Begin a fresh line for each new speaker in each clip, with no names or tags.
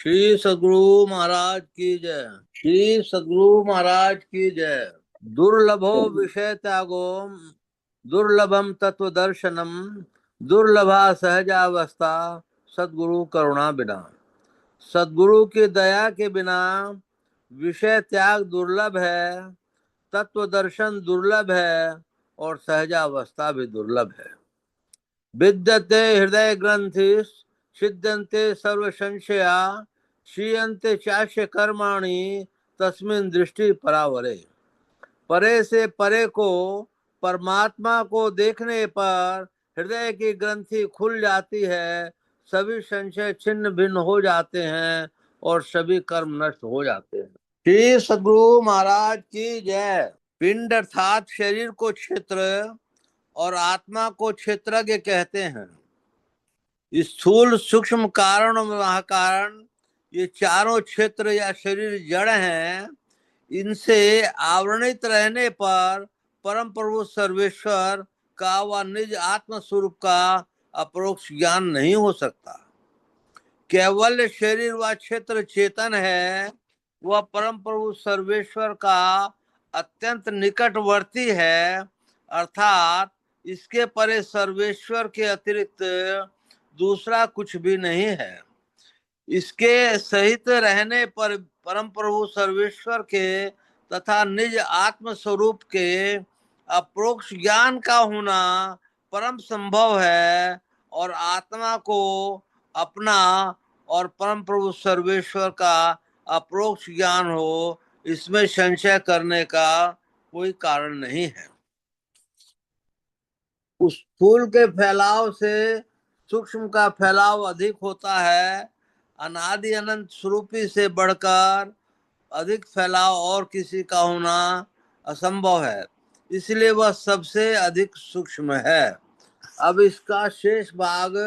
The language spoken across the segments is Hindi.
श्री सद्गुरु महाराज की जय। श्री सद्गुरु महाराज की जय। दुर्लभो विषय त्यागो दुर्लभम तत्व दर्शनम दुर्लभा सहजावस्था सद्गुरु करुणा बिना। सद्गुरु की दया के बिना विषय त्याग दुर्लभ है, तत्व दर्शन दुर्लभ है और सहजावस्था भी दुर्लभ है। विद्यते हृदय ग्रंथि सिद्ध्यन्ते सर्व संशया क्षीयन्ते चास्य कर्माणि तस्मिन् दृष्टि परावरे। परे से परे को परमात्मा को देखने पर हृदय की ग्रंथि खुल जाती है, सभी संशय छिन्न भिन्न हो जाते हैं और सभी कर्म नष्ट हो जाते हैं। श्री सद्गुरु महाराज की जय। पिंड अर्थात शरीर को क्षेत्र और आत्मा को क्षेत्रज्ञ कहते हैं। स्थूल सूक्ष्म कारण और महाकारण ये चारों क्षेत्र या शरीर जड़ हैं। इनसे आवरणित रहने पर परम प्रभु सर्वेश्वर का व निज आत्म स्वरूप का अपरोक्ष ज्ञान नहीं हो सकता। केवल शरीर व क्षेत्र चेतन है, वह परम प्रभु सर्वेश्वर का अत्यंत निकटवर्ती है, अर्थात इसके परे सर्वेश्वर के अतिरिक्त दूसरा कुछ भी नहीं है। इसके सहित रहने पर परम प्रभु सर्वेश्वर के तथा निज आत्म स्वरूप के अप्रोक्ष ज्ञान का होना परम संभव है और आत्मा को अपना और परम प्रभु सर्वेश्वर का अप्रोक्ष ज्ञान हो, इसमें संशय करने का कोई कारण नहीं है। उस फूल के फैलाव से सूक्ष्म का फैलाव अधिक होता है। अनादि अनंत स्वरूपी से बढ़कर अधिक फैलाव और किसी का होना असंभव है, इसलिए वह सबसे अधिक सूक्ष्म है। अब इसका शेष भाग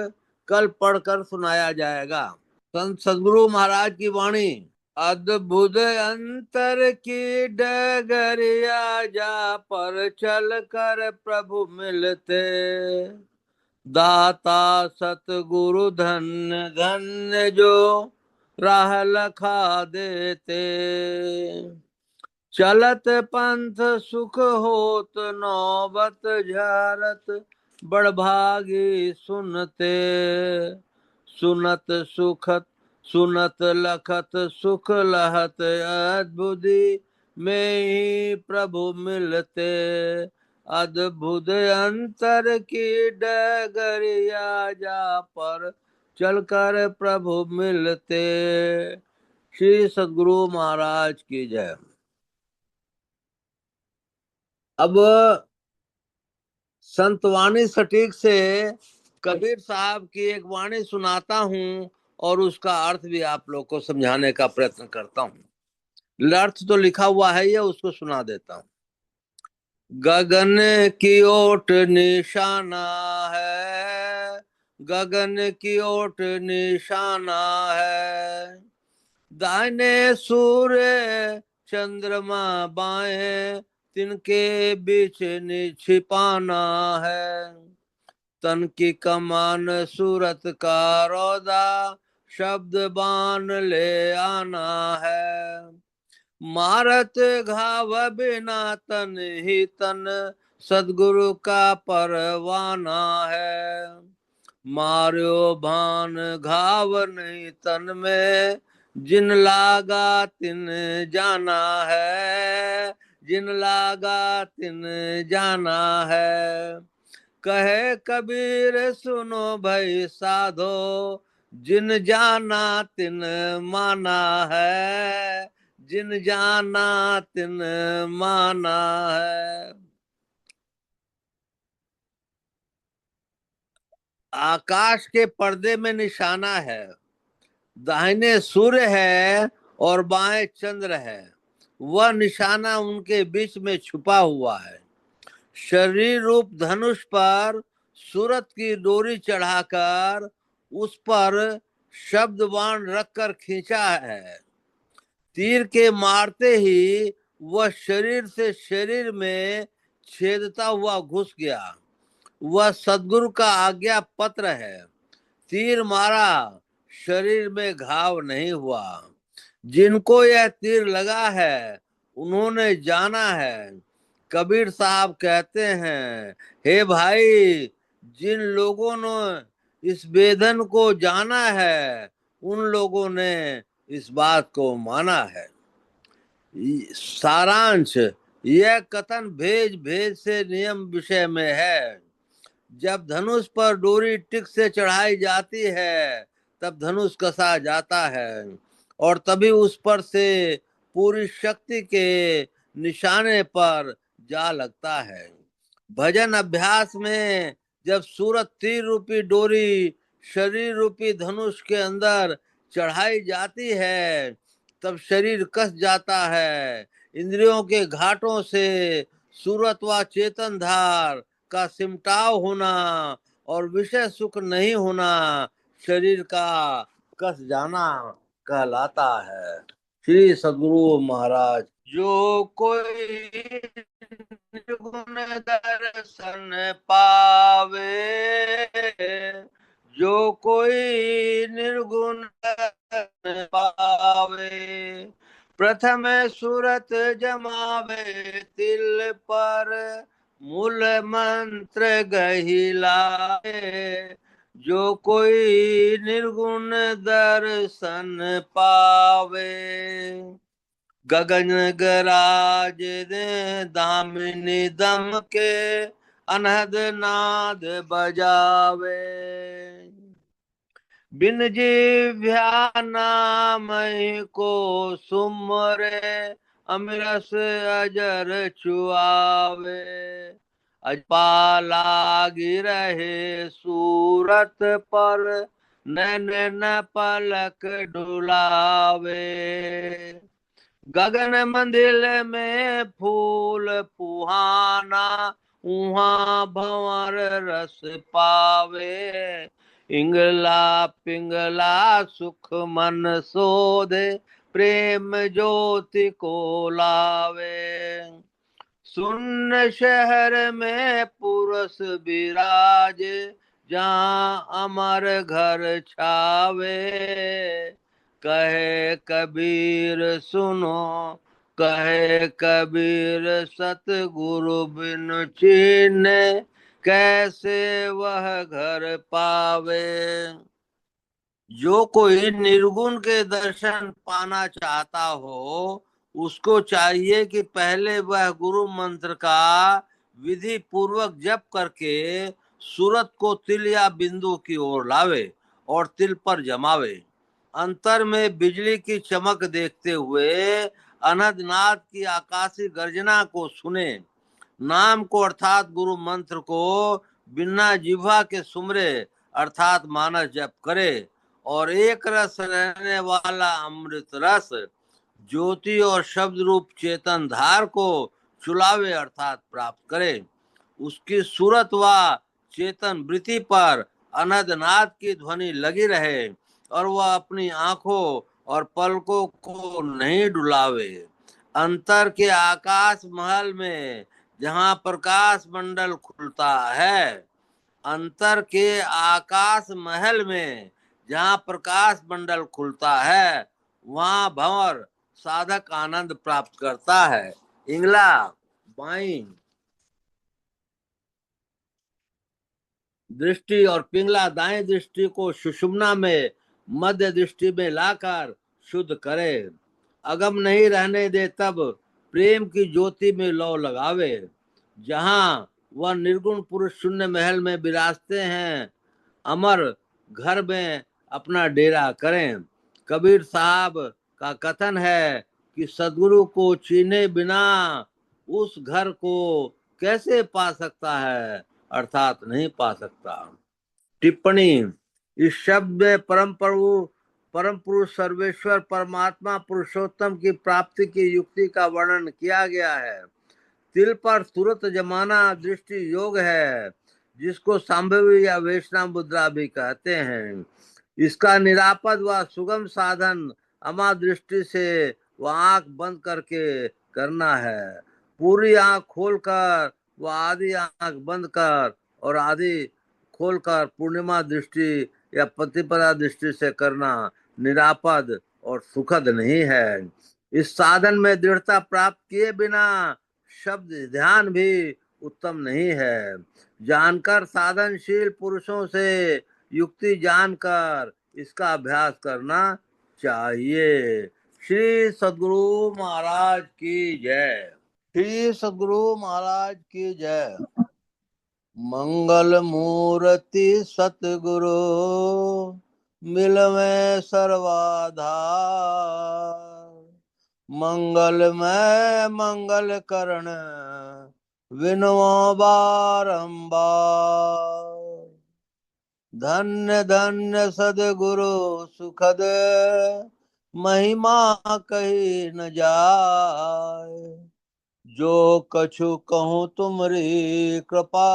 कल पढ़कर सुनाया जाएगा। संत सद्गुरु महाराज की वाणी। अद्भुत अंतर की डगरिया जा पर चल कर प्रभु मिलते, दाता सतगुरु धन्य धन्य जो राह लखा देते। चलत पंथ सुख होत नौबत झरत बड़भागी सुनते, सुनत सुखत सुनत लखत सुख लहत अद्भुति में ही प्रभु मिलते। अद्भुत अंतर की डगरिया जा पर चलकर प्रभु मिलते। श्री सद्गुरु महाराज की जय। अब संतवाणी सटीक से कबीर साहब की एक वाणी सुनाता हूँ और उसका अर्थ भी आप लोग को समझाने का प्रयत्न करता हूँ। अर्थ तो लिखा हुआ है, ये उसको सुना देता हूँ। गगन की ओट निशाना है, गगन की ओट निशाना है, दाहिने सूर्य चंद्रमा बाएं तिनके बीच छिपाना है। तन की कमान सूरत का रौदा शब्द बान ले आना है। मारत घाव बिना तन ही तन सद्गुरु का परवाना है। मार्यो भान घाव नहीं तन में जिन लागा तिन जाना है, जिन लागा तिन जाना है। कहे कबीर सुनो भाई साधो, जिन जाना तिन माना है, जिन जाना तिन माना है। आकाश के पर्दे में निशाना है, दाहिने सूर्य है और बाएं चंद्र है, वह निशाना उनके बीच में छुपा हुआ है। शरीर रूप धनुष पर सूरत की डोरी चढ़ाकर उस पर शब्द बाण रखकर खींचा है। तीर के मारते ही वह शरीर से शरीर में छेदता हुआ घुस गया। वह सद्गुरु का आज्ञा पत्र है। तीर मारा, शरीर में घाव नहीं हुआ। जिनको यह तीर लगा है उन्होंने जाना है। कबीर साहब कहते हैं, हे भाई, जिन लोगों ने इस वेदन को जाना है उन लोगों ने इस बात को माना है। सारांश, यह कथन भेज भेज से नियम विषय में है। जब धनुष पर डोरी टिक से चढ़ाई जाती है तब धनुष कसा जाता है और तभी उस पर से पूरी शक्ति के निशाने पर जा लगता है। भजन अभ्यास में जब सूरत तीर रूपी डोरी शरीर रूपी धनुष के अंदर चढ़ाई जाती है तब शरीर कस जाता है। इंद्रियों के घाटों से सूरत व चेतन धार का सिमटाव होना और विषय सुख नहीं होना शरीर का कस जाना कहलाता है। श्री सद्गुरु महाराज। जो कोई निर्गुण दर्शन पावे, जो कोई निर्गुण दर्शन पावे, प्रथम सूरत जमावे तिल पर, मूल मंत्र गहिलाए। जो कोई निर्गुण दर्शन पावे, गगन गराज दे दामिनी दम के, अनहद नाद बजावे। बिन जिह्वा नाम को सुमरे, अमरस अजर चुआवे। अजपा लागी रहे सूरत पर, नैन न पलक डुलावे। गगन मंदिर में फूल पुहाना, उहाँ भंवर रस पावे। इंगला पिंगला सुख मन सोधे, प्रेम ज्योति को लावे। सुन शहर में पुरुष विराज, जहाँ अमर घर छावे। कहे कबीर सुनो, कहे कबीर सतगुरु बिन चीने, कैसे वह घर पावे। जो कोई निर्गुण के दर्शन पाना चाहता हो उसको चाहिए कि पहले वह गुरु मंत्र का विधि पूर्वक जप करके सूरत को तिल या बिंदु की ओर लावे और तिल पर जमावे। अंतर में बिजली की चमक देखते हुए अनहदनाद की आकाशी गर्जना को सुने। नाम को अर्थात गुरु मंत्र को बिना जिह्वा के सुमरे अर्थात मानस जप करे और एक रस रहने वाला अमृत रस ज्योति और शब्द रूप चेतन धार को चुलावे अर्थात प्राप्त करे। उसकी सूरत व चेतन वृत्ति पर अनहदनाद की ध्वनि लगी रहे और वह अपनी आंखों और पलकों को नहीं डुलावे। अंतर के आकाश महल में जहाँ प्रकाश मंडल खुलता है, अंतर के आकाश महल में जहाँ प्रकाश मंडल खुलता है वहाँ भंवर साधक आनंद प्राप्त करता है। इंगला बाईं दृष्टि और पिंगला दाएं दृष्टि को सुषुम्ना में मध्य दृष्टि में लाकर शुद्ध करे। अगम नहीं रहने दे तब प्रेम की ज्योति में लौ लगावे। जहाँ वह निर्गुण पुरुष शून्य महल में विराजते हैं, अमर घर में अपना डेरा करें। कबीर साहब का कथन है कि सदगुरु को चीने बिना उस घर को कैसे पा सकता है, अर्थात नहीं पा सकता। टिप्पणी, इस शब्द में परम पुरुष सर्वेश्वर परमात्मा पुरुषोत्तम की प्राप्ति की युक्ति का वर्णन किया गया है। तिल पर तुरंत जमाना दृष्टि योग है, जिसको संभवी या वैष्णव मुद्रा भी कहते हैं। इसका निरापद व सुगम साधन अमा दृष्टि से वह आंख बंद करके करना है। पूरी आंख खोलकर व आधी आंख बंद कर और आधी खोलकर पूर्णिमा दृष्टि या प्रतिपदा दृष्टि से करना निरापद और सुखद नहीं है। इस साधन में दृढ़ता प्राप्त किए बिना शब्द ध्यान भी उत्तम नहीं है। जानकर साधनशील पुरुषों से युक्ति जानकर इसका अभ्यास करना चाहिए। श्री सद्गुरु महाराज की जय। श्री सद्गुरु महाराज की जय। मंगल मूर्ति सतगुरु मिलवे सर्वाधार। मंगलमय मंगल करण विनवो बारंबार। धन्य धन्य सद्गुरु सुखद महिमा कही न जाए। जो कछु कहूँ तुमरी कृपा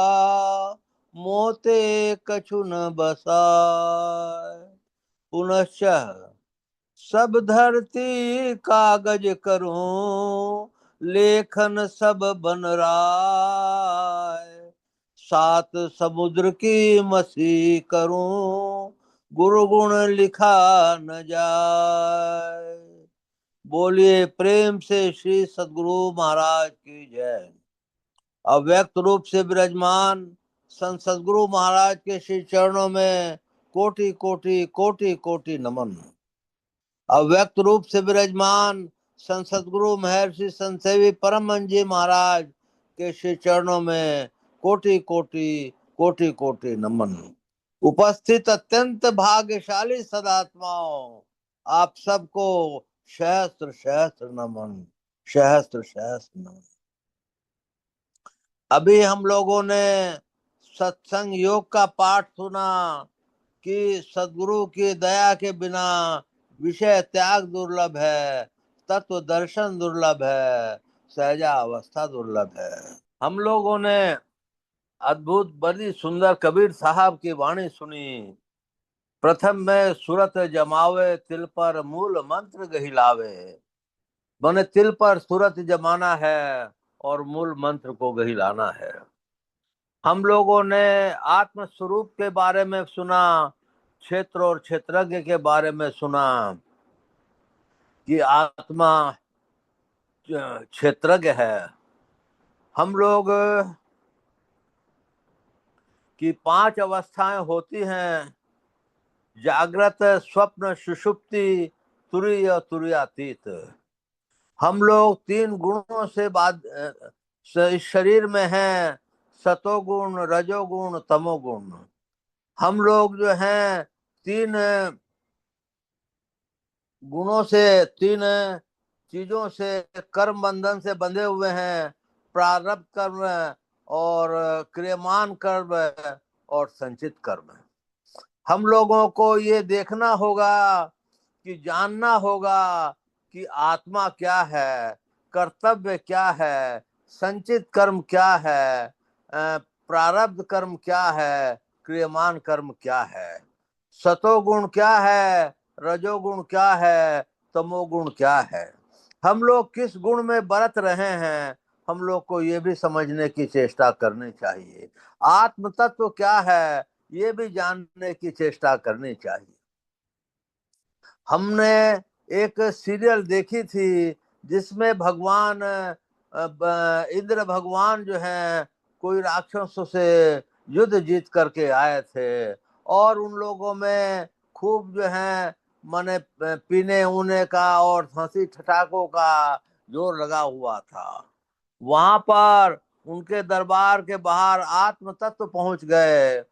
मोते कछु न बसाए। पुनश्च सब धरती कागज करूं लेखन सब बन राय। सात समुद्र की मसी करूं गुरु गुण लिखा न जाए। बोलिए प्रेम से श्री सद्गुरु महाराज की जय। अव्यक्त रूप से विराजमान संत सद्गुरु महाराज के श्री चरणों में कोटि कोटि कोटि कोटि नमन। अव्यक्त रूप से विराजमान संत सद्गुरु महर्षि संत सेवी परमहंस जी महाराज के श्री चरणों में कोटि कोटि कोटि कोटि नमन। उपस्थित अत्यंत भाग्यशाली सदात्माओं, आप सबको सहस्त्र सहस्त्र नमन, सहस्त्र सहस्त्र नमन। अभी हम लोगों ने सत्संग योग का पाठ सुना कि सद्गुरु की दया के बिना विषय त्याग दुर्लभ है, तत्व दर्शन दुर्लभ है, सहजा अवस्था दुर्लभ है। हम लोगों ने अद्भुत बड़ी सुंदर कबीर साहब की वाणी सुनी। प्रथम में सूरत जमावे तिल पर मूल मंत्र गहिलावे। माने तिल पर सूरत जमाना है और मूल मंत्र को गहिलाना है। हम लोगों ने आत्म स्वरूप के बारे में सुना, क्षेत्र और क्षेत्रज्ञ के बारे में सुना कि आत्मा क्षेत्रज्ञ है। हम लोग की 5 अवस्थाएं होती हैं, जागृत, स्वप्न, सुषुप्ति, तुरीय, तुरीयातीत। हम लोग 3 गुणों से बाद इस शरीर में हैं, सतोगुण, रजोगुण, तमोगुण। हम लोग जो हैं 3 गुणों से, 3 चीजों से कर्म बंधन से बंधे हुए हैं, प्रारब्ध कर्म और क्रियमान कर्म और संचित कर्म। हम लोगों को ये देखना होगा कि जानना होगा कि आत्मा क्या है, कर्तव्य क्या है, संचित कर्म क्या है, प्रारब्ध कर्म क्या है, क्रियमान कर्म क्या है, सतोगुण क्या है, रजोगुण क्या है, तमोगुण क्या है। हम लोग किस गुण में बरत रहे हैं, हम लोग को ये भी समझने की चेष्टा करनी चाहिए। आत्म तत्व क्या है, ये भी जानने की चेष्टा करनी चाहिए। हमने एक सीरियल देखी थी जिसमें भगवान इंद्र भगवान जो हैं कोई राक्षसों से युद्ध जीत करके आए थे और उन लोगों में खूब जो है माने पीने उने का और हंसी ठठाकों का जोर लगा हुआ था। वहां पर उनके दरबार के बाहर आत्म तत्व पहुंच गए।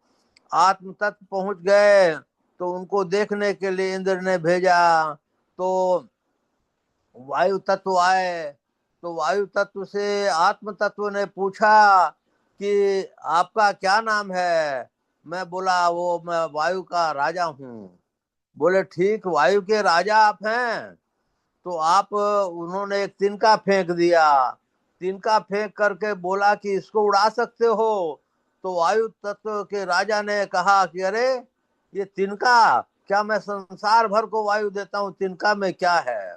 आत्म तत्व पहुंच गए तो उनको देखने के लिए इंद्र ने भेजा। तो वायु तत्व आए तो वायु तत्व से आत्म तत्व ने पूछा कि आपका क्या नाम है। मैं बोला वो मैं वायु का राजा हूँ। बोले ठीक, वायु के राजा आप हैं तो आप, उन्होंने एक तिनका फेंक दिया। तिनका फेंक करके बोला कि इसको उड़ा सकते हो। तो वायु तत्व के राजा ने कहा कि अरे ये तिनका, क्या मैं संसार भर को वायु देता हूँ, तिनका में क्या है।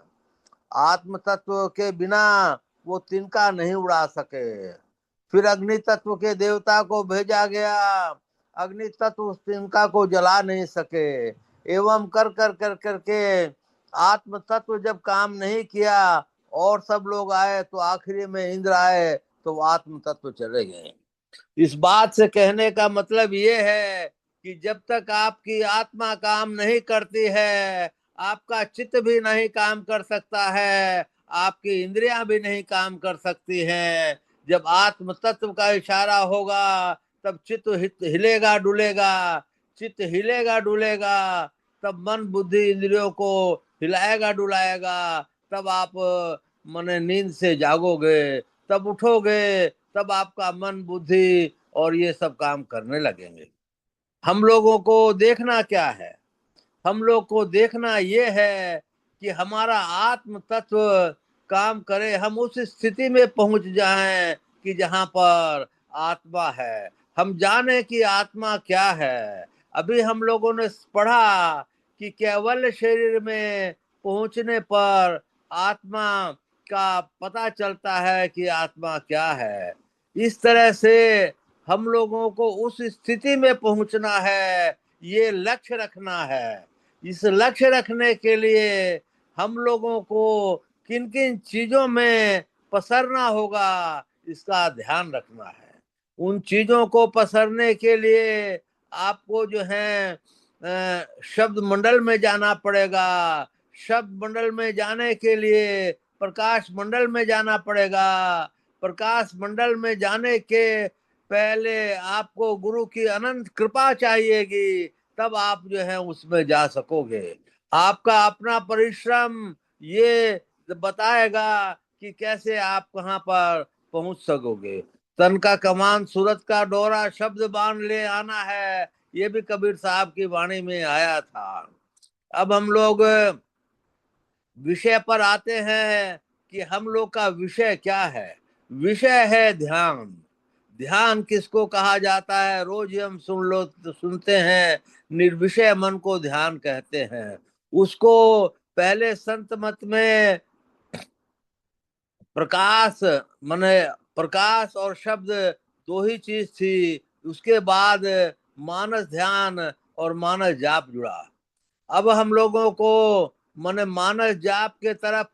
आत्म तत्व के बिना वो तिनका नहीं उड़ा सके। फिर अग्नि तत्व के देवता को भेजा गया। अग्नि तत्व उस तिनका को जला नहीं सके। एवं कर कर कर करके आत्म तत्व जब काम नहीं किया और सब लोग आए तो आखिरी में इंद्र आए तो आत्म तत्व चले गए। इस बात से कहने का मतलब ये है कि जब तक आपकी आत्मा काम नहीं करती है, आपका चित्त भी नहीं काम कर सकता है, आपकी इंद्रियां भी नहीं काम कर सकती हैं। जब आत्म तत्व का इशारा होगा तब चित्त हिलेगा डुलेगा, चित्त हिलेगा डुलेगा, तब मन बुद्धि इंद्रियों को हिलाएगा डुलाएगा, तब आप मने नींद से जागोगे, तब उठोगे, तब आपका मन बुद्धि और ये सब काम करने लगेंगे। हम लोगों को देखना क्या है? हम लोग को देखना ये है कि हमारा आत्म तत्व काम करे, हम उस स्थिति में पहुंच जाएं कि जहां पर आत्मा है, हम जाने कि आत्मा क्या है। अभी हम लोगों ने पढ़ा कि केवल शरीर में पहुंचने पर आत्मा का पता चलता है कि आत्मा क्या है। इस तरह से हम लोगों को उस स्थिति में पहुंचना है, ये लक्ष्य रखना है। इस लक्ष्य रखने के लिए हम लोगों को किन किन चीजों में पसरना होगा, इसका ध्यान रखना है। उन चीजों को पसरने के लिए आपको जो है शब्द मंडल में जाना पड़ेगा। शब्द मंडल में जाने के लिए प्रकाश मंडल में जाना पड़ेगा। प्रकाश मंडल में जाने के पहले आपको गुरु की अनंत कृपा चाहिएगी, तब आप जो है उसमें जा सकोगे। आपका अपना परिश्रम ये बताएगा कि कैसे आप कहाँ पर पहुंच सकोगे। तन का कमान सूरत का डोरा शब्द बांध ले आना है, ये भी कबीर साहब की वाणी में आया था। अब हम लोग विषय पर आते हैं कि हम लोग का विषय क्या है। विषय है ध्यान। ध्यान किसको कहा जाता है? रोज हम सुनते हैं, निर्विषय मन को ध्यान कहते हैं। उसको पहले संत मत में प्रकाश माने प्रकाश और शब्द दो ही चीज थी। उसके बाद मानस ध्यान और मानस जाप जुड़ा। अब हम लोगों को माने मानस जाप के तरफ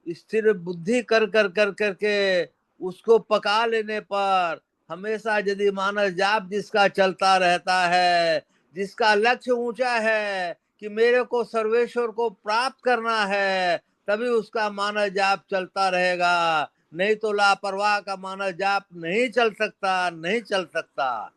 स्थिर बुद्धि कर कर कर करके उसको पका लेने पर हमेशा यदि मानस जाप जिसका चलता रहता है, जिसका लक्ष्य ऊंचा है कि मेरे को सर्वेश्वर को प्राप्त करना है, तभी उसका मानस जाप चलता रहेगा। नहीं तो लापरवाह का मानस जाप नहीं चल सकता, नहीं चल सकता।